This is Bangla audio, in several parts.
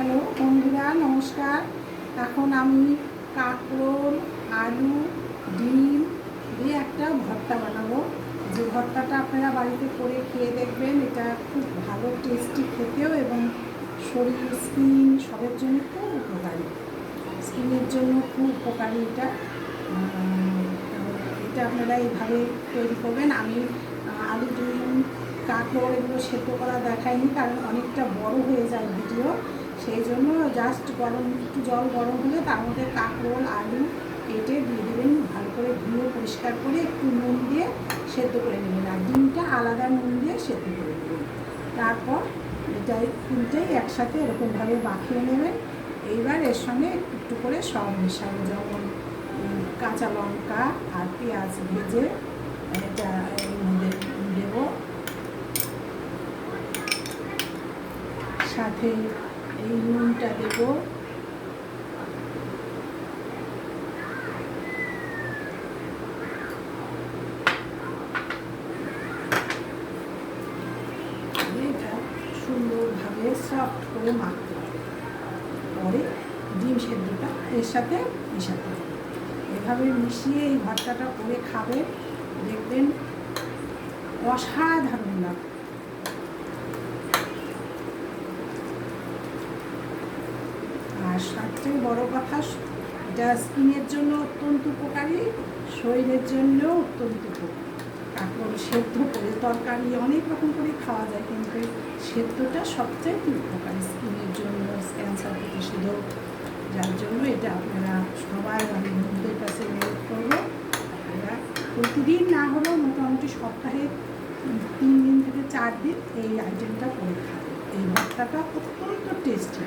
হ্যালো বন্ধুরা, নমস্কার। এখন আমি কাঁকরোল, আলু, ডিম দিয়ে একটা ভর্তা বানাবো। যে ভর্তাটা আপনারা বাড়িতে করে খেয়ে দেখবেন। এটা খুব ভালো টেস্টি খেতেও, এবং শরীর, স্কিন সবের জন্য খুব উপকারী। স্কিনের জন্য খুব উপকারী এটা। এটা আপনারা এইভাবে তৈরি করবেন। আমি আলু, ডিম, কাঁকরোল এগুলো সেদ্ধ করা দেখাইনি, কারণ অনেকটা বড় হয়ে যায় ভিডিও। সেই জন্য জাস্ট একটু জল গরম হলে তার মধ্যে কাঁকরোল, আলু কেটে দিয়ে দেবেন। ভালো করে ধুয়ে পরিষ্কার করে একটু নুন দিয়ে সেদ্ধ করে নেবেন, আর ডিমটা আলাদা নুন দিয়ে সেদ্ধ করে নেবেন। তারপর এটাই তিনটেই একসাথে এরকমভাবে মাখিয়ে নেবেন। এইবার এর সঙ্গে একটু করে সব মেশাবো, যেমন কাঁচা লঙ্কা আর পেঁয়াজ ভেজে এটা এর মধ্যে দেবো, সাথে এই নুনটা দেবো, এটা সুন্দরভাবে সফট করে মাখতে হবে। পরে ডিম সেদ্ধটা এর সাথে মিশাতে হবে। এভাবে মিশিয়ে এই ভর্তাটা করে খাবে, দেখবেন অসাধারণ লাগবে। আর সবচেয়ে বড় কথা, এটা স্কিনের জন্য অত্যন্ত উপকারী, শরীরের জন্যও অত্যন্ত উপকারী। কাঁকরোল সেদ্ধ করে তরকারি অনেক রকম করে খাওয়া যায়, কিন্তু সেদ্ধটা সবচেয়ে উপকারী স্কিনের জন্য, ক্যান্সার প্রতিষেধক। যার জন্য এটা আপনারা সবাই, আমি বন্ধুদের কাছে অনুরোধ করবো, আপনারা প্রতিদিন না হলেও মোটামুটি সপ্তাহে 3 দিন থেকে 4 দিন এই আইটেমটা করে খাবেন। এই ভর্তাটা অত্যন্ত টেস্টি।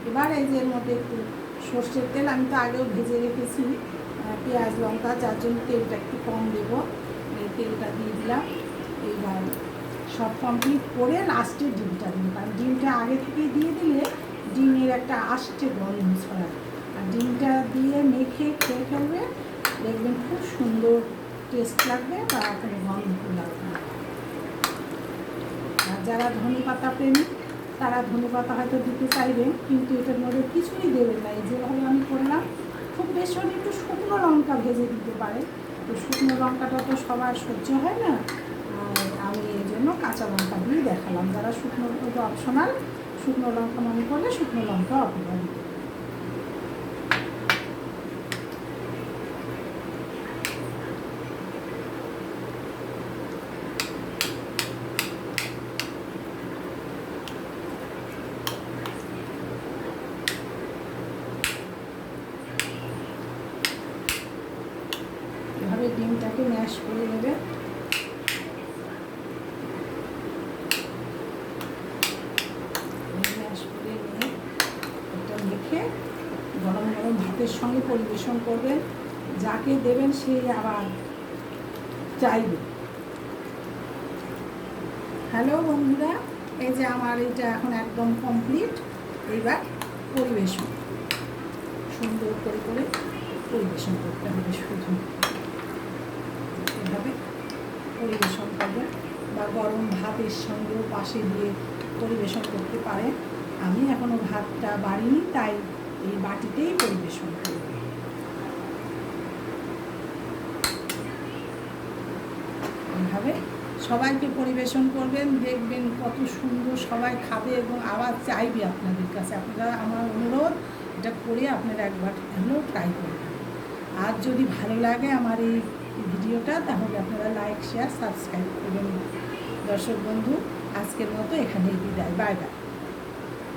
এবার এই যে এর মধ্যে একটু সর্ষের তেল, আমি তো আগেও ভেজে রেখেছি পেঁয়াজ লঙ্কা, যার জন্য তেলটা একটু কম দেবো। এই তেলটা দিয়ে দিলাম। এইবার সব কমপ্লিট করে লাস্টে ডিমটা দিন, কারণ ডিমটা আগে থেকেই দিয়ে দিলে ডিমের একটা আষ্টে গন্ধ ছড়ায়। আর ডিমটা দিয়ে মেখে খেয়ে ফেলবে, দেখবেন খুব সুন্দর টেস্ট লাগবে, বা কোনো গন্ধ লাগবে না। আর যারা ধনেপাতা প্রেমী, তারা ধনেপাতা হয়তো দিতে চাইবেন, কিন্তু এটার মধ্যে কিছুই দেবেন না। যেভাবে আমি করলাম, খুব বেশি হলে একটু শুকনো লঙ্কা ভেজে দিতে পারে। তো শুকনো লঙ্কাটা তো সবার সহ্য হয় না, আর আমি এই জন্য কাঁচা লঙ্কা দিয়ে দেখালাম। যারা শুকনো অপশনাল, শুকনো লঙ্কা মনে করলে শুকনো লঙ্কা অপেক্ষা দিতে। এভাবে ডিমটাকে ম্যাশ করে নেবে। ম্যাশ করে নিয়ে এটা মেখে গরম গরম ভাতের সঙ্গে পরিবেশন করবেন। যাকে দেবেন সেই আবার চাইবে। হ্যালো বন্ধুরা, এই যে আমার এটা এখন একদম কমপ্লিট। এইবার পরিবেশন সুন্দর করে করে পরিবেশন করতে হবে। শুধু এভাবে পরিবেশন করবেন, বা গরম ভাতের সঙ্গেও পাশে দিয়ে পরিবেশন করতে পারেন। আমি এখনও ভাতটা বাড়িনি, তাই এই বাটিতেই পরিবেশন করব। এইভাবে সবাইকে পরিবেশন করবেন, দেখবেন কত সুন্দর সবাই খাবে এবং আবার চাইবে আপনাদের কাছে। আপনারা, আমার অনুরোধ, এটা করে আপনারা একবার হলেও ট্রাই করবেন। আর যদি ভালো লাগে আমার এই ভিডিওটা, তাহলে আপনারা লাইক, শেয়ার, সাবস্ক্রাইব করবেন। দর্শক বন্ধু, আজকের মতো এখানেই বিদায়। Bye bye.